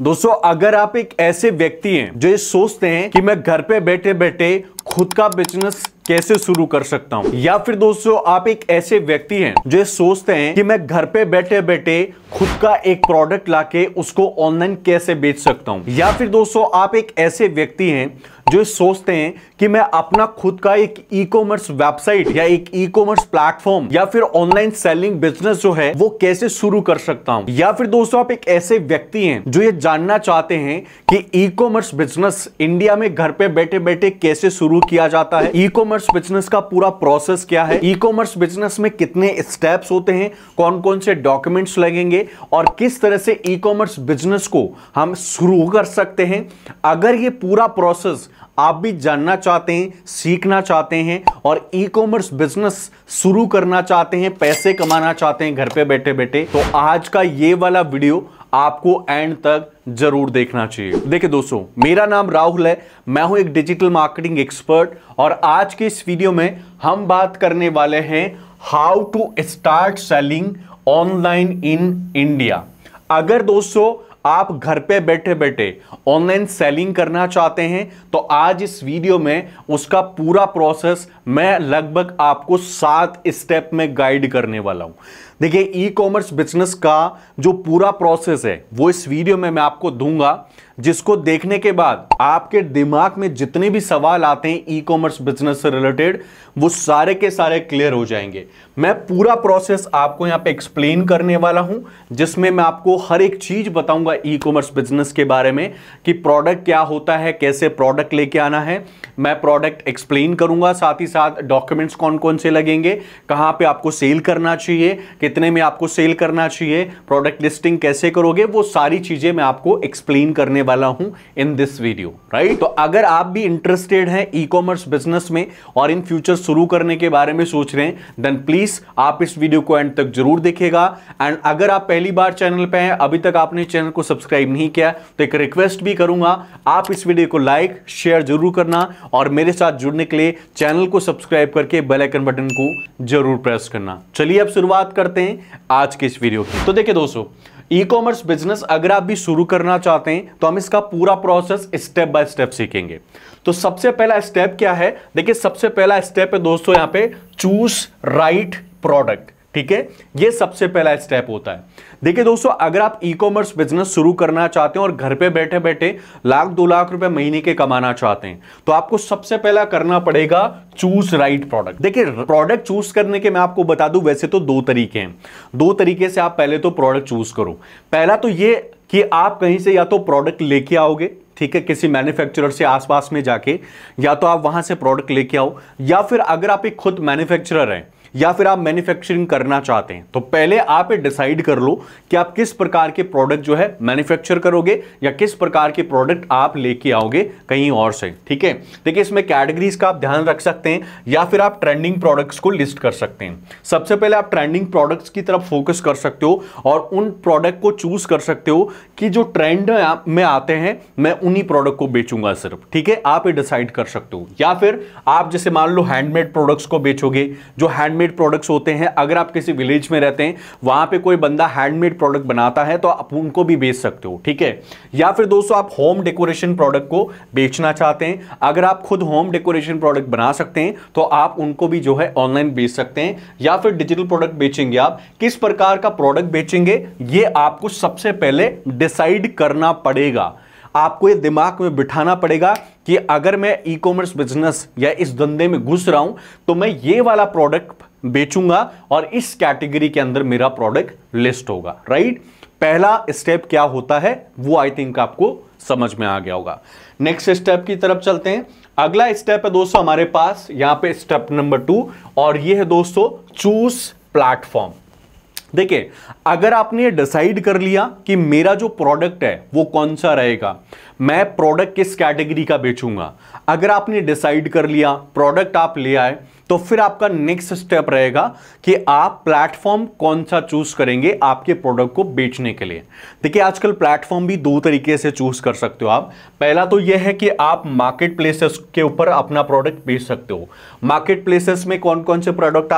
दोस्तों अगर आप एक ऐसे व्यक्ति हैं जो ये सोचते हैं कि मैं घर पे बैठे बैठे खुद का बिजनेस कैसे शुरू कर सकता हूं, या फिर दोस्तों आप एक ऐसे व्यक्ति हैं जो ये सोचते हैं कि मैं घर पे बैठे बैठे खुद का एक प्रोडक्ट लाके उसको ऑनलाइन कैसे बेच सकता हूं, या फिर दोस्तों आप एक ऐसे व्यक्ति हैं जो सोचते हैं कि मैं अपना खुद का एक ई कॉमर्स वेबसाइट या एक ई कॉमर्स प्लेटफॉर्म या फिर ऑनलाइन सेलिंग बिजनेस जो है वो कैसे शुरू कर सकता हूं, या फिर दोस्तों आप एक ऐसे व्यक्ति हैं जो ये जानना चाहते हैं कि ई कॉमर्स बिजनेस इंडिया में घर पे बैठे बैठे कैसे शुरू किया जाता है, ई कॉमर्स बिजनेस का पूरा प्रोसेस क्या है, ई कॉमर्स बिजनेस में कितने स्टेप्स होते हैं, कौन कौन से डॉक्यूमेंट्स लगेंगे और किस तरह से ई कॉमर्स बिजनेस को हम शुरू कर सकते हैं। अगर ये पूरा प्रोसेस आप भी जानना चाहते हैं, सीखना चाहते हैं और ई कॉमर्स बिजनेस शुरू करना चाहते हैं, पैसे कमाना चाहते हैं घर पे बैठे बैठे, तो आज का ये वाला वीडियो आपको एंड तक जरूर देखना चाहिए। देखिए दोस्तों, मेरा नाम राहुल है, मैं हूं एक डिजिटल मार्केटिंग एक्सपर्ट और आज के इस वीडियो में हम बात करने वाले हैं how to start selling online in India. अगर दोस्तों आप घर पे बैठे बैठे ऑनलाइन सेलिंग करना चाहते हैं तो आज इस वीडियो में उसका पूरा प्रोसेस मैं लगभग आपको 7 स्टेप में गाइड करने वाला हूं। देखिए ई कॉमर्स बिजनेस का जो पूरा प्रोसेस है वो इस वीडियो में मैं आपको दूंगा, जिसको देखने के बाद आपके दिमाग में जितने भी सवाल आते हैं ई कॉमर्स बिजनेस से रिलेटेड वो सारे के सारे क्लियर हो जाएंगे। मैं पूरा प्रोसेस आपको यहां पे एक्सप्लेन करने वाला हूं, जिसमें मैं आपको हर एक चीज बताऊंगा ई कॉमर्स बिजनेस के बारे में कि प्रोडक्ट क्या होता है, कैसे प्रोडक्ट लेके आना है, मैं प्रोडक्ट एक्सप्लेन करूंगा, साथ ही साथ डॉक्यूमेंट्स कौन कौन से लगेंगे, कहां पे आपको सेल करना चाहिए, कितने में आपको सेल करना चाहिए, प्रोडक्ट लिस्टिंग कैसे करोगे, वो सारी चीजें मैं आपको एक्सप्लेन करने वाला हूं इन दिस वीडियो, राइट। तो अगर आप भी इंटरेस्टेड हैं ई कॉमर्स बिजनेस में और इन फ्यूचर शुरू करने के बारे में सोच रहे हैं, देन प्लीज आप इस वीडियो को एंड तक जरूर देखिएगा। एंड अगर आप पहली बार चैनल पे हैं, अभी तक आपने चैनल को सब्सक्राइब नहीं किया, तो एक रिक्वेस्ट भी करूंगा, आप इस वीडियो को लाइक शेयर जरूर करना और मेरे साथ जुड़ने के लिए चैनल को सब्सक्राइब करके बेल आइकन बटन को जरूर प्रेस करना। चलिए अब शुरुआत करते हैं आज के इस वीडियो की। तो देखिए दोस्तों, ई कॉमर्स बिजनेस अगर आप भी शुरू करना चाहते हैं तो हम इसका पूरा प्रोसेस स्टेप बाय स्टेप सीखेंगे। तो सबसे पहला स्टेप क्या है, देखिए सबसे पहला स्टेप है दोस्तों यहां पे चूज राइट प्रोडक्ट। ठीक है, ये सबसे पहला स्टेप होता है। देखिए दोस्तों, अगर आप ई कॉमर्स बिजनेस शुरू करना चाहते हैं और घर पे बैठे बैठे लाख 2 लाख रुपए महीने के कमाना चाहते हैं तो आपको सबसे पहला करना पड़ेगा चूज राइट प्रोडक्ट। देखिए प्रोडक्ट चूज करने के मैं आपको बता दूं, वैसे तो 2 तरीके हैं, 2 तरीके से आप पहले तो प्रोडक्ट चूज करो। पहला तो ये कि आप कहीं से या तो प्रोडक्ट लेके आओगे, ठीक है, किसी मैन्युफैक्चरर से आसपास में जाके, या तो आप वहां से प्रोडक्ट लेके आओ, या फिर अगर आप एक खुद मैन्युफैक्चरर हैं या फिर आप मैन्युफैक्चरिंग करना चाहते हैं तो पहले आप ये डिसाइड कर लो कि आप किस प्रकार के प्रोडक्ट जो है मैन्युफैक्चर करोगे या किस प्रकार के प्रोडक्ट आप लेके आओगे कहीं और से। ठीक है, देखिए इसमें कैटेगरीज का आप ध्यान रख सकते हैं या फिर आप ट्रेंडिंग प्रोडक्ट्स को लिस्ट कर सकते हैं। सबसे पहले आप ट्रेंडिंग प्रोडक्ट्स की तरफ फोकस कर सकते हो और उन प्रोडक्ट को चूज कर सकते हो कि जो ट्रेंड में आते हैं मैं उन्हीं प्रोडक्ट को बेचूंगा सिर्फ। ठीक है, आप ये डिसाइड कर सकते हो। या फिर आप जैसे मान लो हैंडमेड प्रोडक्ट्स को बेचोगे, जो हैंडमेड प्रोडक्ट्स होते हैं, अगर आप किसी विलेज में रहते हैं वहां पे कोई बंदा हैंडमेड प्रोडक्ट बनाता है तो आप उनको भी बेच सकते हो। ठीक है, या फिर दोस्तों आप होम डेकोरेशन प्रोडक्ट को बेचना चाहते हैं, अगर आप खुद होम डेकोरेशन प्रोडक्ट बना सकते हैं तो आप उनको भी जो है ऑनलाइन बेच सकते हैं। या फिर डिजिटल प्रोडक्ट बेचेंगे, आप किस प्रकार का प्रोडक्ट बेचेंगे ये आपको सबसे पहले डिसाइड करना पड़ेगा। आपको ये दिमाग में बिठाना पड़ेगा कि अगर मैं ई कॉमर्स बिजनेस या इस धंधे में घुस रहा हूं तो मैं ये वाला प्रोडक्ट बेचूंगा और इस कैटेगरी के अंदर मेरा प्रोडक्ट लिस्ट होगा, राइट। पहला स्टेप क्या होता है वो आई थिंक आपको समझ में आ गया होगा। नेक्स्ट स्टेप की तरफ चलते हैं। अगला स्टेप है दोस्तों हमारे पास यहां पे स्टेप नंबर 2 और ये है दोस्तों चूज प्लेटफॉर्म। देखिए अगर आपने ये डिसाइड कर लिया कि मेरा जो प्रोडक्ट है वो कौन सा रहेगा, मैं प्रोडक्ट किस कैटेगरी का बेचूंगा, अगर आपने डिसाइड कर लिया, प्रोडक्ट आप ले आए, तो फिर आपका नेक्स्ट स्टेप रहेगा कि आप प्लेटफॉर्म कौन सा चूज करेंगे आपके प्रोडक्ट को बेचने के लिए। देखिए आजकल प्लेटफॉर्म भी दो तरीके से चूज कर सकते हो आप। पहला तो यह है कि आप मार्केट प्लेसेस के ऊपर अपना प्रोडक्ट बेच सकते हो। मार्केट प्लेसेस में कौन कौन से प्रोडक्ट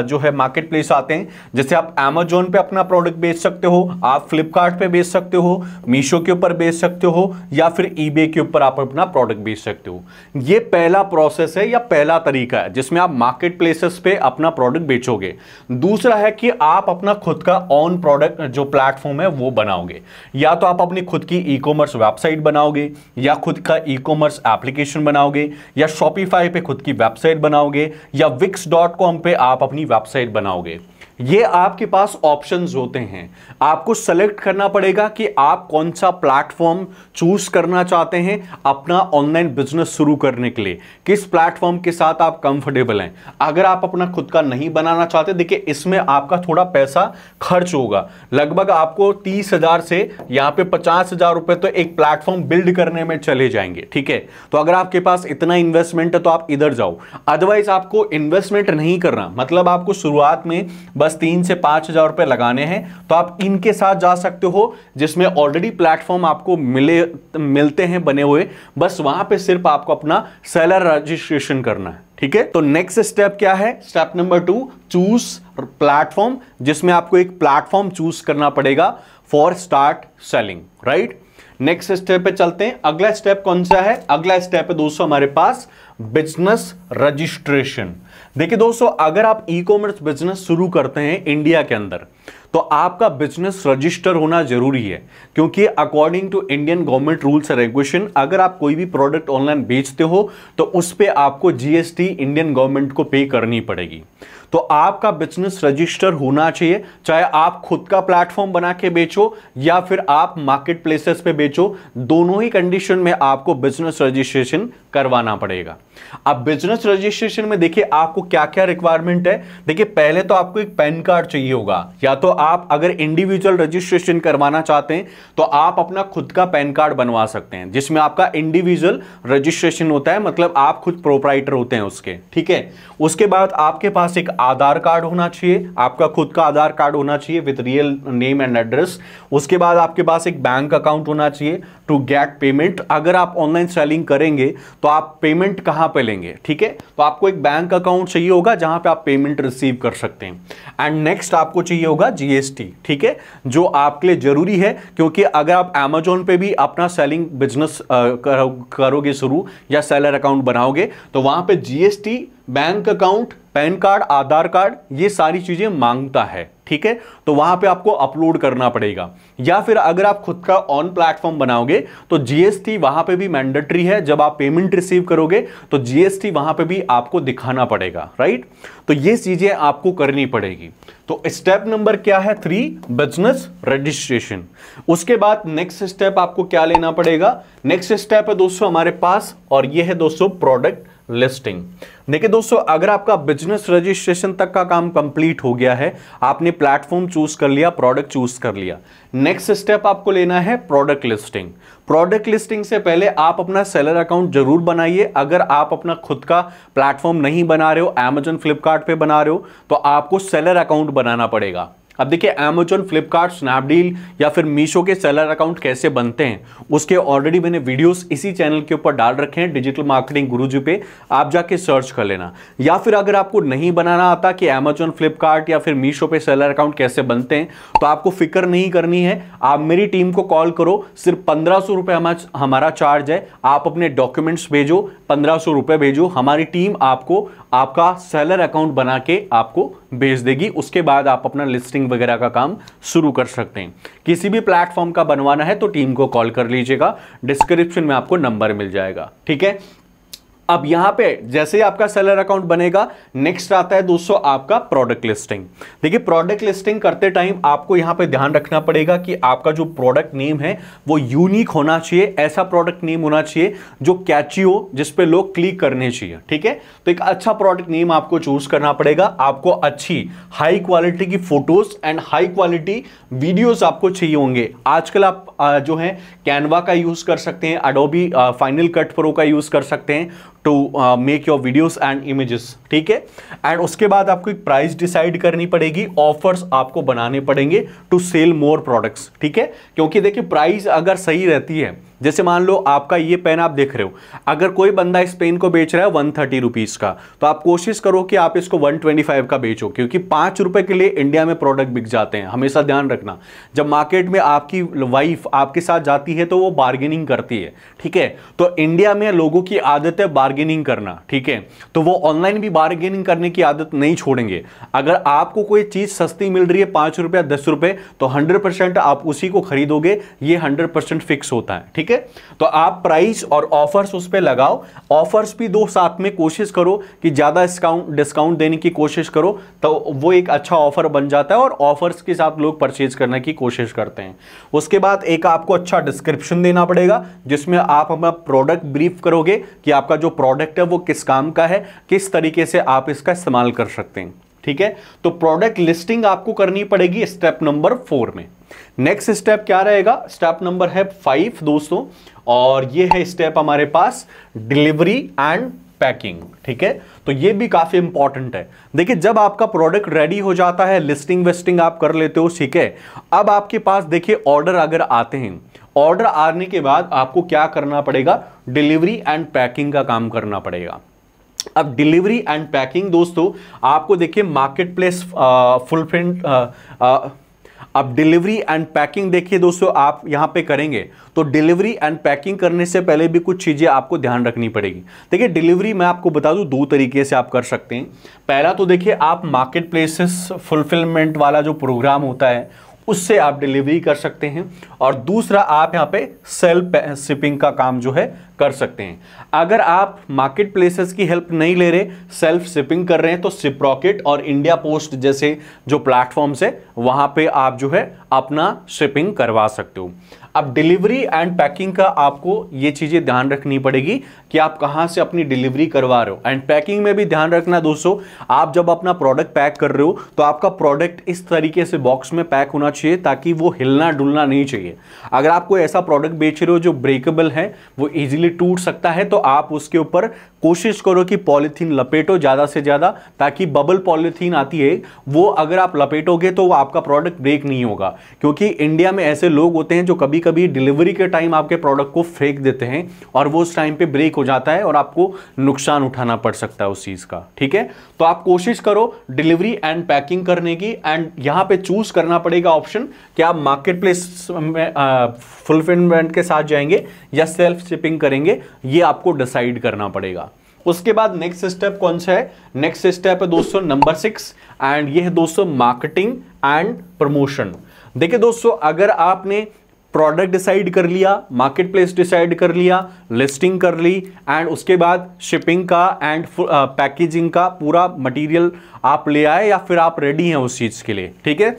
जो है मार्केट प्लेस आते हैं, जैसे आप Amazon पे अपना प्रोडक्ट बेच सकते हो, आप फ्लिपकार्ट पे बेच सकते हो, मीशो के ऊपर बेच सकते हो, या फिर ईबे के ऊपर आप अपना प्रोडक्ट बेच सकते हो। ये पहला प्रोसेस है या पहला तरीका है जिसमें आप मार्केट प्लेसेस पे अपना प्रोडक्ट बेचोगे। दूसरा है कि आप अपना खुद का ऑन प्रोडक्ट जो प्लेटफॉर्म है वो बनाओगे। या तो आप अपनी खुद की ई कॉमर्स वेबसाइट बनाओगे, या खुद का ई कॉमर्स एप्लीकेशन बनाओगे, या शॉपिफाई पे खुद की वेबसाइट बनाओगे, या wix.com पे आप अपनी वेबसाइट बनाओगे। ये आपके पास ऑप्शंस होते हैं। आपको सेलेक्ट करना पड़ेगा कि आप कौन सा प्लेटफॉर्म चूज करना चाहते हैं अपना ऑनलाइन बिजनेस शुरू करने के लिए, किस प्लेटफॉर्म के साथ आप कंफर्टेबल हैं। अगर आप अपना खुद का नहीं बनाना चाहते, देखिए इसमें आपका थोड़ा पैसा खर्च होगा, लगभग आपको 30,000 से यहां पे 50,000 रुपए तो एक प्लेटफॉर्म बिल्ड करने में चले जाएंगे। ठीक है, तो अगर आपके पास इतना इन्वेस्टमेंट है तो आप इधर जाओ। अदरवाइज आपको इन्वेस्टमेंट नहीं करना, मतलब आपको शुरुआत में बस 3 से 5,000 रुपए लगाने हैं, तो आप इनके साथ जा सकते हो जिसमें ऑलरेडी प्लेटफॉर्म आपको मिलते हैं बने हुए। बस वहां पे सिर्फ आपको अपना सेलर रजिस्ट्रेशन करना है। ठीक है, तो नेक्स्ट स्टेप क्या है? स्टेप नंबर 2, चूज प्लेटफॉर्म, जिसमें आपको एक प्लेटफॉर्म चूज करना पड़ेगा for start selling. Right, next step पे चलते हैं। अगला स्टेप कौन सा है? अगला स्टेप है दोस्तों हमारे पास बिजनेस रजिस्ट्रेशन। देखिए दोस्तों, अगर आप ई कॉमर्स बिजनेस शुरू करते हैं इंडिया के अंदर, तो आपका बिजनेस रजिस्टर होना जरूरी है, क्योंकि according to Indian government rules and regulation अगर आप कोई भी प्रोडक्ट ऑनलाइन बेचते हो तो उस पे आपको जीएसटी इंडियन गवर्नमेंट को पे करनी पड़ेगी। तो आपका बिजनेस रजिस्टर होना चाहिए, चाहे आप खुद का प्लेटफॉर्म बना के बेचो या फिर आप मार्केट प्लेसेस पे बेचो, दोनों ही कंडीशन में आपको बिजनेस रजिस्ट्रेशन करवाना पड़ेगा। अब बिजनेस रजिस्ट्रेशन में देखिए आपको क्या क्या रिक्वायरमेंट है। देखिए पहले तो आपको एक पैन कार्ड चाहिए होगा, या तो आप अगर इंडिविजुअल रजिस्ट्रेशन करवाना चाहते हैं तो आप अपना खुद का पैन कार्ड बनवा सकते हैं, जिसमें आपका इंडिविजुअल रजिस्ट्रेशन होता है, मतलब आप खुद प्रोप्राइटर होते हैं उसके। ठीक है, उसके बाद आपके पास एक आधार कार्ड होना चाहिए, आपका खुद का आधार कार्ड होना चाहिए with real name and address. उसके बाद आपके पास एक बैंक अकाउंट होना चाहिए टू गेट पेमेंट। अगर आप ऑनलाइन सेलिंग करेंगे तो आप पेमेंट कहां पे लेंगे? ठीक है, तो आपको एक बैंक अकाउंट चाहिए होगा जहां पे आप पेमेंट रिसीव कर सकते हैं। एंड नेक्स्ट आपको चाहिए होगा जीएसटी। ठीक है, जो आपके लिए जरूरी है, क्योंकि अगर आप Amazon पे भी अपना सेलिंग बिजनेस करोगे शुरू या सेलर अकाउंट बनाओगे तो वहां पे GST, bank account, PAN card, Aadhaar card, ये सारी चीजें मांगता है। ठीक है, तो वहां पे आपको अपलोड करना पड़ेगा। या फिर अगर आप खुद का ऑन प्लेटफॉर्म बनाओगे तो जीएसटी वहां पे भी मैंडेटरी है, जब आप पेमेंट रिसीव करोगे तो जीएसटी वहां पे भी आपको दिखाना पड़ेगा। राइट, तो ये चीजें आपको करनी पड़ेगी। तो स्टेप नंबर क्या है? 3, बिजनेस रजिस्ट्रेशन। उसके बाद नेक्स्ट स्टेप आपको क्या लेना पड़ेगा? नेक्स्ट स्टेप है दोस्तों हमारे पास, और ये है दोस्तों प्रोडक्ट लिस्टिंग। देखिए दोस्तों, अगर आपका बिजनेस रजिस्ट्रेशन तक का काम कंप्लीट हो गया है, आपने प्लेटफॉर्म चूज कर लिया, प्रोडक्ट चूज कर लिया, नेक्स्ट स्टेप आपको लेना है प्रोडक्ट लिस्टिंग। प्रोडक्ट लिस्टिंग से पहले आप अपना सेलर अकाउंट जरूर बनाइए। अगर आप अपना खुद का प्लेटफॉर्म नहीं बना रहे हो, Amazon फ्लिपकार्ट पे बना रहे हो, तो आपको सेलर अकाउंट बनाना पड़ेगा। अब देखिए Amazon, फ्लिपकार्ट, स्नैपडील या फिर मीशो के सेलर अकाउंट कैसे बनते हैं, उसके ऑलरेडी मैंने वीडियोस इसी चैनल के ऊपर डाल रखे हैं, डिजिटल मार्केटिंग गुरुजी पे, आप जाके सर्च कर लेना। या फिर अगर आपको नहीं बनाना आता कि Amazon, फ्लिपकार्ट या फिर मीशो पे सेलर अकाउंट कैसे बनते हैं, तो आपको फिक्र नहीं करनी है। आप मेरी टीम को कॉल करो, सिर्फ 1500 रुपए हमारा चार्ज है। आप अपने डॉक्यूमेंट्स भेजो, 1500 रुपए भेजो, हमारी टीम आपको आपका सेलर अकाउंट बना के आपको भेज देगी। उसके बाद आप अपना लिस्टिंग वगैरह का काम शुरू कर सकते हैं। किसी भी प्लेटफॉर्म का बनवाना है तो टीम को कॉल कर लीजिएगा, डिस्क्रिप्शन में आपको नंबर मिल जाएगा। ठीक है, अब यहां पे जैसे ही आपका सेलर अकाउंट बनेगा, नेक्स्ट आता है दोस्तों आपका प्रोडक्ट लिस्टिंग। देखिए प्रोडक्ट लिस्टिंग करते टाइम आपको यहां पे ध्यान रखना पड़ेगा कि आपका जो प्रोडक्ट नेम है वो यूनिक होना चाहिए। ऐसा प्रोडक्ट नेम होना चाहिए जो कैची हो, जिस पे लोग क्लिक करने चाहिए। ठीक है, तो एक अच्छा प्रोडक्ट नेम आपको चूज करना पड़ेगा। आपको अच्छी हाई क्वालिटी की photos and high quality videos आपको चाहिए होंगे। आजकल आप जो है कैनवा का यूज कर सकते हैं, एडोबी फाइनल कट प्रो का यूज कर सकते हैं, to make your videos and images, ठीक है। एंड उसके बाद आपको एक प्राइस डिसाइड करनी पड़ेगी, ऑफर्स आपको बनाने पड़ेंगे टू सेल मोर प्रोडक्ट्स, ठीक है। क्योंकि देखिए प्राइस अगर सही रहती है, जैसे मान लो आपका ये पेन आप देख रहे हो, अगर कोई बंदा इस पेन को बेच रहा है 130 रुपीज का, तो आप कोशिश करो कि आप इसको 125 का बेचो, क्योंकि 5 रुपए के लिए इंडिया में प्रोडक्ट बिक जाते हैं। हमेशा ध्यान रखना, जब मार्केट में आपकी वाइफ आपके साथ जाती है तो वो बार्गेनिंग करती है, ठीक है। तो इंडिया में लोगों की आदत है बार्गेनिंग करना, ठीक है। तो वो ऑनलाइन भी बार्गेनिंग करने की आदत नहीं छोड़ेंगे। अगर आपको कोई चीज सस्ती मिल रही है 5 रुपया 10 रुपए, तो 100% आप उसी को खरीदोगे, ये 100% फिक्स होता है, ठीक है। तो आप प्राइस और ऑफर्स उस पे लगाओ, ऑफर्स भी दो साथ में, कोशिश करो कि ज्यादा डिस्काउंट देने की कोशिश करो, तो वो एक अच्छा ऑफर बन जाता है और ऑफर्स के साथ लोग परचेज करने की कोशिश करते हैं। उसके बाद एक आपको अच्छा डिस्क्रिप्शन देना पड़ेगा, जिसमें आप अपना प्रोडक्ट ब्रीफ करोगे कि आपका जो प्रोडक्ट है वो किस काम का है, किस तरीके से आप इसका इस्तेमाल कर सकते हैं, ठीक है। तो प्रोडक्ट लिस्टिंग आपको करनी पड़ेगी स्टेप नंबर 4 में। नेक्स्ट स्टेप क्या रहेगा, स्टेप नंबर है 5 दोस्तों, और ये है स्टेप हमारे पास डिलीवरी एंड पैकिंग, ठीक है। तो ये भी काफी इंपॉर्टेंट है। देखिए जब आपका प्रोडक्ट रेडी हो जाता है, लिस्टिंग वेस्टिंग आप कर लेते हो, ठीक है। अब आपके पास देखिए ऑर्डर अगर आते हैं, ऑर्डर आने के बाद आपको क्या करना पड़ेगा, डिलीवरी एंड पैकिंग का काम करना पड़ेगा। अब डिलीवरी एंड पैकिंग दोस्तों आपको देखिए मार्केट प्लेस फुलफिल, अब डिलीवरी एंड पैकिंग देखिए दोस्तों आप यहां पे करेंगे, तो डिलीवरी एंड पैकिंग करने से पहले भी कुछ चीजें आपको ध्यान रखनी पड़ेगी। देखिए डिलीवरी मैं आपको बता दूं 2 तरीके से आप कर सकते हैं। पहला तो देखिए आप मार्केट प्लेसेस फुलफिलमेंट वाला जो प्रोग्राम होता है उससे आप डिलीवरी कर सकते हैं, और दूसरा आप यहां पे सेल्फ शिपिंग का काम जो है कर सकते हैं। अगर आप मार्केट प्लेसेस की हेल्प नहीं ले रहे, सेल्फ शिपिंग कर रहे हैं, तो शिप्रॉकेट और इंडिया पोस्ट जैसे जो प्लेटफॉर्म्स है वहां पे आप जो है अपना शिपिंग करवा सकते हो। अब डिलीवरी एंड पैकिंग का आपको ये चीजें ध्यान रखनी पड़ेगी कि आप कहां से अपनी डिलीवरी करवा रहे हो। एंड पैकिंग में भी ध्यान रखना दोस्तों, आप जब अपना प्रोडक्ट पैक कर रहे हो तो आपका प्रोडक्ट इस तरीके से बॉक्स में पैक होना चाहिए ताकि वो हिलना डुलना नहीं चाहिए। अगर आप कोई ऐसा प्रोडक्ट बेच रहे हो जो ब्रेकेबल है, वो इजीली टूट सकता है, तो आप उसके ऊपर कोशिश करो कि पॉलीथीन लपेटो ज्यादा से ज्यादा, ताकि बबल पॉलीथीन आती है वो अगर आप लपेटोगे तो वो आपका प्रोडक्ट ब्रेक नहीं होगा। क्योंकि इंडिया में ऐसे लोग होते हैं जो कभी कभी डिलीवरी के टाइम आपके प्रोडक्ट को फेंक देते हैं और वो उस टाइम पे ब्रेक हो जाता है और आपको नुकसान उठाना पड़ सकता है उस चीज का, ठीक है। तो आप कोशिश करो डिलीवरी एंड पैकिंग करने की, एंड यहां पे चूज करना पड़ेगा ऑप्शन कि आप मार्केट प्लेस में फुलफिलमेंट के साथ जाएंगे या सेल्फ शिपिंग करेंगे, ये आपको डिसाइड करना पड़ेगा। उसके बाद नेक्स्ट स्टेप कौन सा है, नेक्स्ट स्टेप है दोस्तों नंबर 6, एंड ये है दोस्तों मार्केटिंग एंड प्रमोशन। देखिए दोस्तों अगर आपने प्रोडक्ट डिसाइड कर लिया, मार्केट प्लेस डिसाइड कर लिया, लिस्टिंग कर ली, एंड उसके बाद शिपिंग का एंड पैकेजिंग का पूरा मटेरियल आप ले आए या फिर आप रेडी हैं उस चीज के लिए, ठीक है।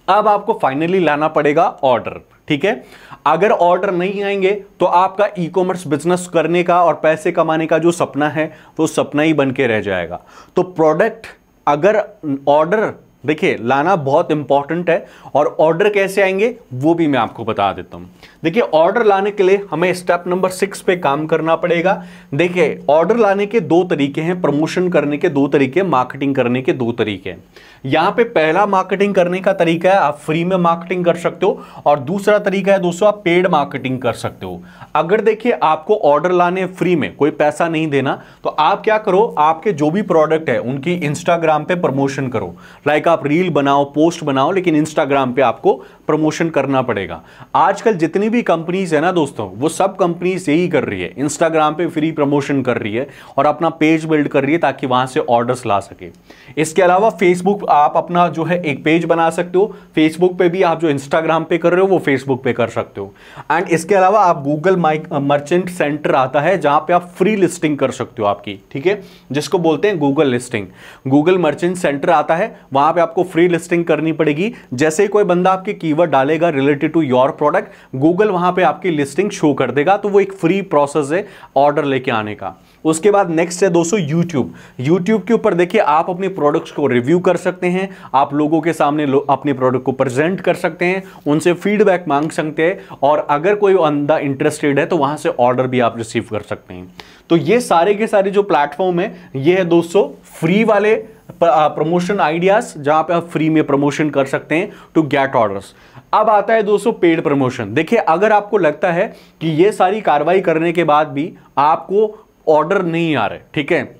अब आपको फाइनली लाना पड़ेगा ऑर्डर, ठीक है। अगर ऑर्डर नहीं आएंगे तो आपका ई कॉमर्स बिजनेस करने का और पैसे कमाने का जो सपना है वो सपना ही बन के रह जाएगा। तो प्रोडक्ट अगर ऑर्डर देखिए लाना बहुत इंपॉर्टेंट है, और ऑर्डर कैसे आएंगे वो भी मैं आपको बता देता हूं। देखिए ऑर्डर लाने के लिए हमें स्टेप नंबर 6 पे काम करना पड़ेगा। देखिए ऑर्डर लाने के 2 तरीके हैं, प्रमोशन करने के 2 तरीके, मार्केटिंग करने के 2 तरीके हैं। यहां पे पहला मार्केटिंग करने का तरीका है आप फ्री में मार्केटिंग कर सकते हो, और दूसरा तरीका है दोस्तों आप पेड मार्केटिंग कर सकते हो। अगर देखिए आपको ऑर्डर लाने फ्री में, कोई पैसा नहीं देना, तो आप क्या करो, आपके जो भी प्रोडक्ट है उनकी इंस्टाग्राम पे प्रमोशन करो। लाइक आप रील बनाओ, पोस्ट बनाओ, लेकिन इंस्टाग्राम पे आपको प्रमोशन करना पड़ेगा। आजकल जितनी भी कंपनीज है ना दोस्तों, वो सब कंपनीज यही कर रही है, इंस्टाग्राम पे फ्री प्रमोशन कर रही है और अपना पेज बिल्ड कर रही है ताकि वहां से ऑर्डर्स ला सके। इसके अलावा फेसबुक आप अपना जो है एक पेज बना सकते हो, फेसबुक पे भी आप जो इंस्टाग्राम पे कर रहे हो वो फेसबुक पे कर सकते हो। एंड इसके अलावा आप गूगल मर्चेंट सेंटर आता है जहां पे आप फ्री लिस्टिंग कर सकते हो आपकी, ठीक है, जिसको बोलते हैं Google listing. Google merchant centre आता है, वहां पे आपको फ्री लिस्टिंग करनी पड़ेगी। जैसे ही कोई बंदा आपके कीवर्ड डालेगा related to your product, Google वहां पे आपकी लिस्टिंग शो कर देगा। तो वो एक फ्री प्रोसेस है ऑर्डर लेके आने का। उसके बाद नेक्स्ट है दोस्तों यूट्यूब। यूट्यूब के ऊपर देखिए आप अपने प्रोडक्ट्स को रिव्यू कर सकते हैं, आप लोगों के सामने अपने प्रोडक्ट को प्रेजेंट कर सकते हैं, उनसे फीडबैक मांग सकते हैं, और अगर कोई बंदा इंटरेस्टेड है तो वहां से ऑर्डर भी आप रिसीव कर सकते हैं। तो ये सारे के सारे जो प्लेटफॉर्म है ये है दोस्तों फ्री वाले प्रमोशन आइडियाज, जहां पे आप फ्री में प्रमोशन कर सकते हैं टू गेट ऑर्डर्स। अब आता है दोस्तों पेड प्रमोशन। देखिए अगर आपको लगता है कि ये सारी कार्रवाई करने के बाद भी आपको ऑर्डर नहीं आ रहे, ठीक है,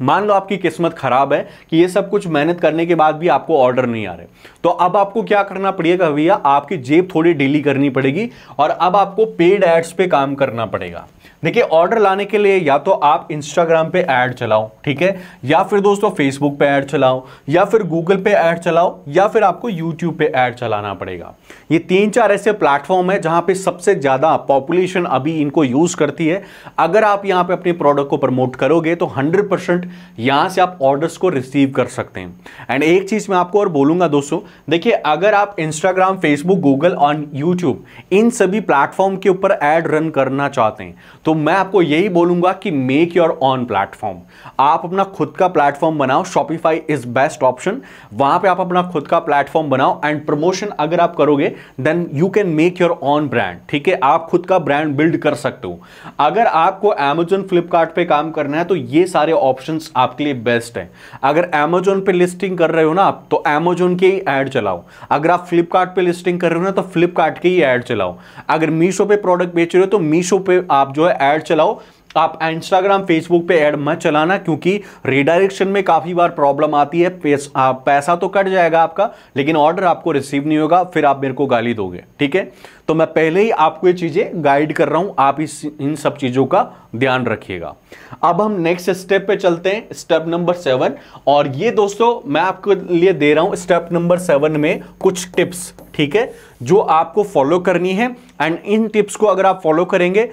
मान लो आपकी किस्मत खराब है कि ये सब कुछ मेहनत करने के बाद भी आपको ऑर्डर नहीं आ रहे, तो अब आपको क्या करना पड़ेगा भैया, आपकी जेब थोड़ी ढीली करनी पड़ेगी और अब आपको पेड एड्स पे काम करना पड़ेगा। देखिए ऑर्डर लाने के लिए या तो आप इंस्टाग्राम पे ऐड चलाओ, ठीक है, या फिर दोस्तों फेसबुक पे ऐड चलाओ, या फिर गूगल पे ऐड चलाओ, या फिर आपको यूट्यूब पे ऐड चलाना पड़ेगा। ये 3-4 ऐसे प्लेटफॉर्म है जहां पे सबसे ज्यादा पॉपुलेशन अभी इनको यूज करती है। अगर आप यहां पे अपने प्रोडक्ट को प्रमोट करोगे तो 100% यहां से आप ऑर्डर्स को रिसीव कर सकते हैं। एंड एक चीज मैं आपको और बोलूंगा दोस्तों, देखिए अगर आप इंस्टाग्राम, फेसबुक, गूगल और यूट्यूब इन सभी प्लेटफॉर्म के ऊपर ऐड रन करना चाहते हैं तो मैं आपको यही बोलूंगा कि मेक योर ऑन प्लेटफॉर्म। आप अपना खुद का प्लेटफॉर्म बनाओ, शॉपिफाई इज बेस्ट ऑप्शन। वहां पे आप अपना खुद का प्लेटफॉर्म बनाओ एंड प्रमोशन अगर आप करोगे then you can make your own brand, ठीक है, आप खुद का ब्रांड बिल्ड कर सकते हो। अगर आपको अमेजॉन, फ्लिपकार्ट पे काम करना है तो ये सारे ऑप्शंस आपके लिए बेस्ट है। अगर अमेजॉन पे लिस्टिंग कर रहे हो ना आप तो अमेजॉन के ही ऐड चलाओ, अगर आप फ्लिपकार्ट पे लिस्टिंग कर रहे हो ना तो फ्लिपकार्ट के ही ऐड चलाओ, अगर मीशो पे प्रोडक्ट बेच रहे हो तो मीशो पे आप जो है ऐड चलाओ। आप इंस्टाग्राम, फेसबुक पे ऐड मत चलाना क्योंकि रिडायरेक्शन में काफी बार प्रॉब्लम आती है। पैसा तो कट जाएगा आपका लेकिन ऑर्डर आपको रिसीव नहीं होगा, फिर आप मेरे को गाली दोगे, ठीक है। तो मैं पहले ही आपको ये चीजें गाइड कर रहा हूं, आप इन सब चीजों का ध्यान रखिएगा। अब हम नेक्स्ट स्टेप पे चलते हैं, स्टेप नंबर 7। और ये दोस्तों मैं आपके लिए दे रहा हूं स्टेप नंबर 7 में कुछ टिप्स, ठीक है, जो आपको फॉलो करनी है। एंड इन टिप्स को अगर आप फॉलो करेंगे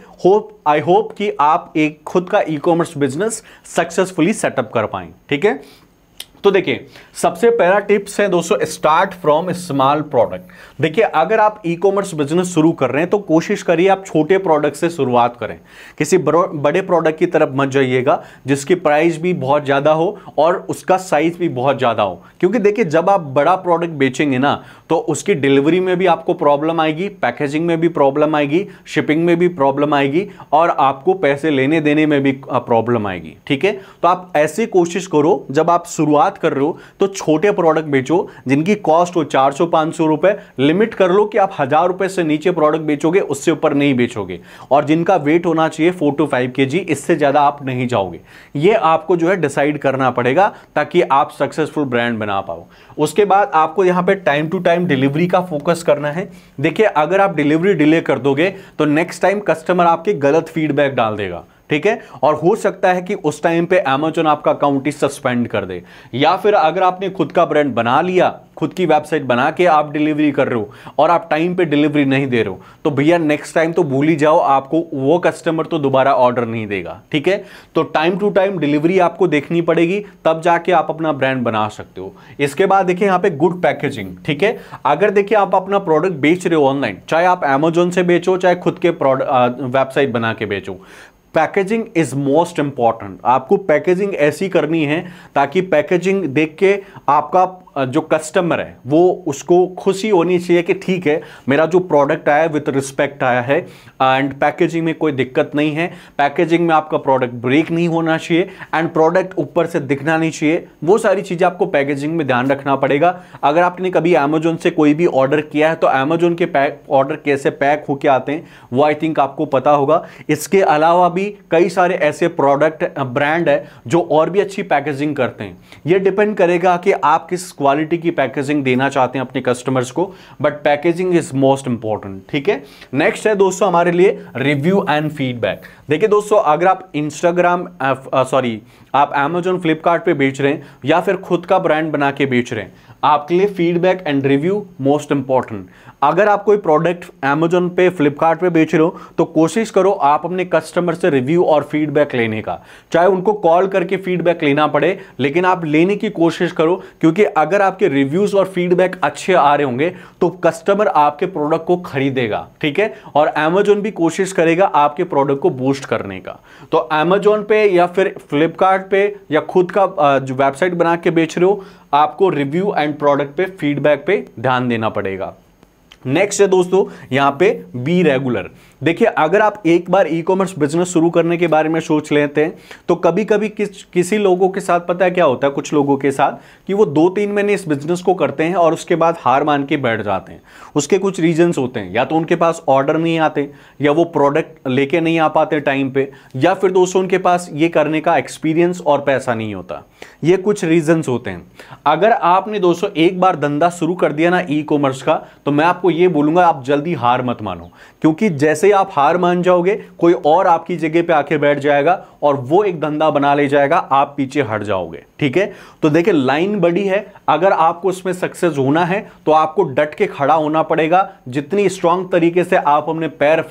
आई होप कि आप एक खुद का e commerce business successfully setup कर पाएं, ठीक है। तो देखिए सबसे पहला टिप्स है दोस्तों, स्टार्ट फ्रॉम स्मॉल प्रोडक्ट। देखिए अगर आप ई कॉमर्स बिजनेस शुरू कर रहे हैं तो कोशिश करिए आप छोटे प्रोडक्ट से शुरुआत करें, किसी बड़े प्रोडक्ट की तरफ मत जाइएगा जिसकी प्राइस भी बहुत ज्यादा हो और उसका साइज भी बहुत ज्यादा हो। क्योंकि देखिए जब आप बड़ा प्रोडक्ट बेचेंगे ना तो उसकी डिलीवरी में भी आपको प्रॉब्लम आएगी, पैकेजिंग में भी प्रॉब्लम आएगी, शिपिंग में भी प्रॉब्लम आएगी और आपको पैसे लेने देने में भी प्रॉब्लम आएगी, ठीक है। तो आप ऐसी कोशिश करो जब आप शुरुआत कर रहे हो तो छोटे प्रोडक्ट बेचो जिनकी कॉस्ट हो 400-500 रुपए। लिमिट कर लो कि आप 1000 रुपए से नीचे प्रोडक्ट बेचोगे, उससे ऊपर नहीं बेचोगे, और जिनका वेट होना चाहिए 4 to 5 kg, इससे ज्यादा आप नहीं जाओगे। ये आपको जो है डिसाइड करना पड़ेगा ताकि आप सक्सेसफुल ब्रांड बना पाओ। उसके बाद आपको यहां पे टाइम टू टाइम डिलीवरी का फोकस करना है। देखिए अगर आप डिलीवरी डिले कर दोगे तो नेक्स्ट टाइम कस्टमर आपके गलत फीडबैक डाल देगा, ठीक है, और हो सकता है कि उस टाइम पे अमेज़न आपका अकाउंट ही सस्पेंड कर दे। या फिर अगर आपने खुद का ब्रांड बना लिया, खुद की वेबसाइट बना के आप डिलीवरी कर रहे हो और आप टाइम पे डिलीवरी नहीं दे रहे हो तो भैया नेक्स्ट टाइम तो भूल ही जाओ, आपको वो कस्टमर तो दोबारा ऑर्डर नहीं देगा, ठीक है। तो टाइम टू टाइम डिलीवरी आपको देखनी पड़ेगी, तब जाके आप अपना ब्रांड बना सकते हो। इसके बाद देखिए यहाँ पे गुड पैकेजिंग, ठीक है। अगर देखिए आप अपना प्रोडक्ट बेच रहे हो ऑनलाइन, चाहे आप अमेज़न से बेचो चाहे खुद के वेबसाइट बना के बेचो, पैकेजिंग इज मोस्ट इंपॉर्टेंट। आपको पैकेजिंग ऐसी करनी है ताकि पैकेजिंग देख के आपका जो कस्टमर है वो उसको खुशी होनी चाहिए कि ठीक है मेरा जो प्रोडक्ट आया विद रिस्पेक्ट आया है एंड पैकेजिंग में कोई दिक्कत नहीं है, पैकेजिंग में आपका प्रोडक्ट ब्रेक नहीं होना चाहिए एंड प्रोडक्ट ऊपर से दिखना नहीं चाहिए। वो सारी चीजें आपको पैकेजिंग में ध्यान रखना पड़ेगा। अगर आपने कभी अमेज़न से कोई भी ऑर्डर किया है तो अमेज़न के ऑर्डर कैसे पैक होके आते हैं वो आई थिंक आपको पता होगा। इसके अलावा भी कई सारे ऐसे प्रोडक्ट ब्रांड है जो और भी अच्छी पैकेजिंग करते हैं। ये डिपेंड करेगा कि आप किस क्वालिटी की पैकेजिंग देना चाहते हैं अपने कस्टमर्स को, but packaging is most important, ठीक है। नेक्स्ट है दोस्तों हमारे लिए रिव्यू एंड फीडबैक। देखिए दोस्तों अगर आप इंस्टाग्राम आप अमेज़न, फ्लिपकार्ट पे बेच रहे हैं या फिर खुद का ब्रांड बना के बेच रहे हैं, आपके लिए feedback and review most important. अगर आप कोई प्रोडक्ट Amazon पे, फ्लिपकार्ट पे बेच रहे हो तो कोशिश करो आप अपने कस्टमर से रिव्यू और फीडबैक लेने का, चाहे उनको कॉल करके फीडबैक लेना पड़े, लेकिन आप लेने की कोशिश करो, क्योंकि अगर आपके रिव्यूज और फीडबैक अच्छे आ रहे होंगे तो कस्टमर आपके प्रोडक्ट को खरीदेगा, ठीक है। और Amazon भी कोशिश करेगा आपके प्रोडक्ट को बूस्ट करने का। तो Amazon पे या फिर फ्लिपकार्ट पे या खुद का जो वेबसाइट बना के बेच रहे हो, आपको रिव्यू एंड प्रोडक्ट पे, फीडबैक पे ध्यान देना पड़ेगा। नेक्स्ट है दोस्तों यहां पे बी रेगुलर। देखिए, अगर आप एक बार ई कॉमर्स बिजनेस शुरू करने के बारे में सोच लेते हैं तो कभी कभी किसी लोगों के साथ पता है क्या होता है, कुछ लोगों के साथ कि वो 2-3 महीने इस बिजनेस को करते हैं और उसके बाद हार मान के बैठ जाते हैं। उसके कुछ रीजंस होते हैं, या तो उनके पास ऑर्डर नहीं आते, या वो प्रोडक्ट लेके नहीं आ पाते टाइम पे, या फिर दोस्तों उनके पास ये करने का एक्सपीरियंस और पैसा नहीं होता। ये कुछ रीजंस होते हैं। अगर आपने दोस्तों एक बार धंधा शुरू कर दिया ना ई कॉमर्स का, तो मैं आपको ये बोलूंगा आप जल्दी हार मत मानो, क्योंकि जैसे आप हार मान जाओगे कोई और आपकी जगह पे आके बैठ जाएगा और वो एक धंधा बना ले जाएगा, आप पीछे हट जाओगे, ठीक है। तो देखिए, लाइन बड़ी है, अगर आपको उसमें सक्सेस होना है तो आपको डट के खड़ा होना पड़ेगा। जितनी स्ट्रांग तरीके से आप अपने पैर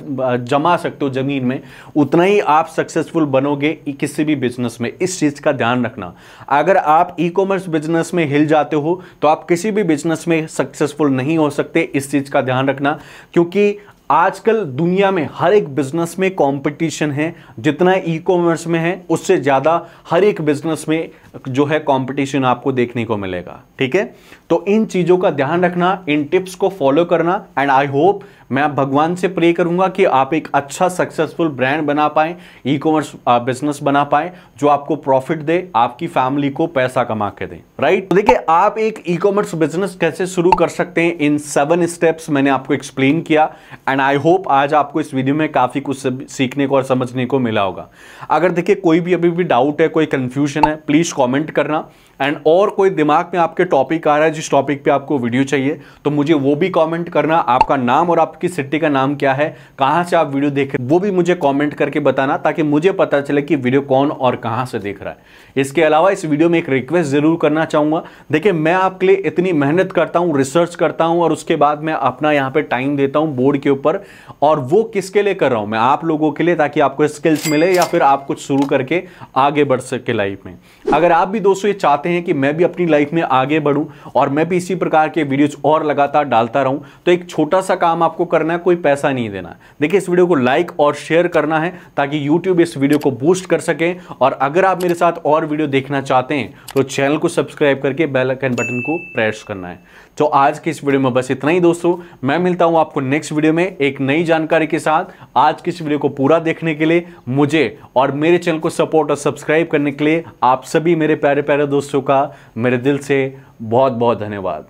जमा सकते हो जमीन में, उतना ही आप सक्सेसफुल बनोगे किसी भी बिजनेस में। इस चीज का ध्यान रखना। अगर आप ई कॉमर्स बिजनेस में हिल जाते हो तो आप किसी भी बिजनेस में सक्सेसफुल नहीं हो सकते। इस चीज का ध्यान रखना, क्योंकि आजकल दुनिया में हर एक बिजनेस में कंपटीशन है। जितना ई कॉमर्स में है उससे ज्यादा हर एक बिजनेस में जो है कंपटीशन आपको देखने को मिलेगा, ठीक है। तो इन चीजों का ध्यान रखना, इन टिप्स को फॉलो करना, एंड आई होप, मैं भगवान से प्रे करूंगा कि आप एक अच्छा सक्सेसफुल ब्रांड बना पाए, ई कॉमर्स बिजनेस बना पाए जो आपको प्रॉफिट दे, आपकी फैमिली को पैसा कमा के दे, राइट। तो देखिए, आप एक ई कॉमर्स बिजनेस कैसे शुरू कर सकते हैं, इन 7 स्टेप्स मैंने आपको एक्सप्लेन किया, एंड आई होप आज आपको इस वीडियो में काफी कुछ सीखने को और समझने को मिला होगा। अगर देखिए कोई भी अभी भी डाउट है, कोई कंफ्यूजन है, प्लीज कमेंट करना, एंड और कोई दिमाग में आपके टॉपिक आ रहा है जिस टॉपिक पे आपको वीडियो चाहिए तो मुझे वो भी कमेंट करना। आपका नाम और आपकी सिटी का नाम क्या है, कहां से आप वीडियो देख रहे हैं, वो भी मुझे कमेंट करके बताना, ताकि मुझे पता चले कि वीडियो कौन और कहां से देख रहा है। इसके अलावा इस वीडियो में एक रिक्वेस्ट जरूर करना चाहूंगा। देखिए, मैं आपके लिए इतनी मेहनत करता हूं, रिसर्च करता हूं, और उसके बाद मैं अपना यहां पे टाइम देता हूं बोर्ड के ऊपर, और वो किसके लिए कर रहा हूं, मैं आप लोगों के लिए, ताकि आपको स्किल्स मिले या फिर आप कुछ शुरू करके आगे बढ़ सके लाइफ में। अगर आप भी दोस्तों ये चाहते हैं कि मैं भी अपनी लाइफ में आगे बढ़ूं और मैं भी इसी प्रकार के वीडियोज और लगातार डालता रहूं, तो एक छोटा सा काम आपको करना है, कोई पैसा नहीं देना। देखिए, इस वीडियो को लाइक और शेयर करना है ताकि YouTube इस वीडियो को बूस्ट कर सके, और अगर आप मेरे साथ और वीडियो देखना चाहते हैं तो चैनल को सब्सक्राइब करके बेल आइकन बटन को प्रेस करना है। तो आज की इस वीडियो में बस इतना ही दोस्तों। मैं मिलता हूं आपको नेक्स्ट वीडियो में एक नई जानकारी के साथ। आज की इस वीडियो को पूरा देखने के लिए, मुझे और मेरे चैनल को सपोर्ट और सब्सक्राइब करने के लिए आप सभी मेरे प्यारे प्यारे दोस्तों का मेरे दिल से बहुत बहुत धन्यवाद।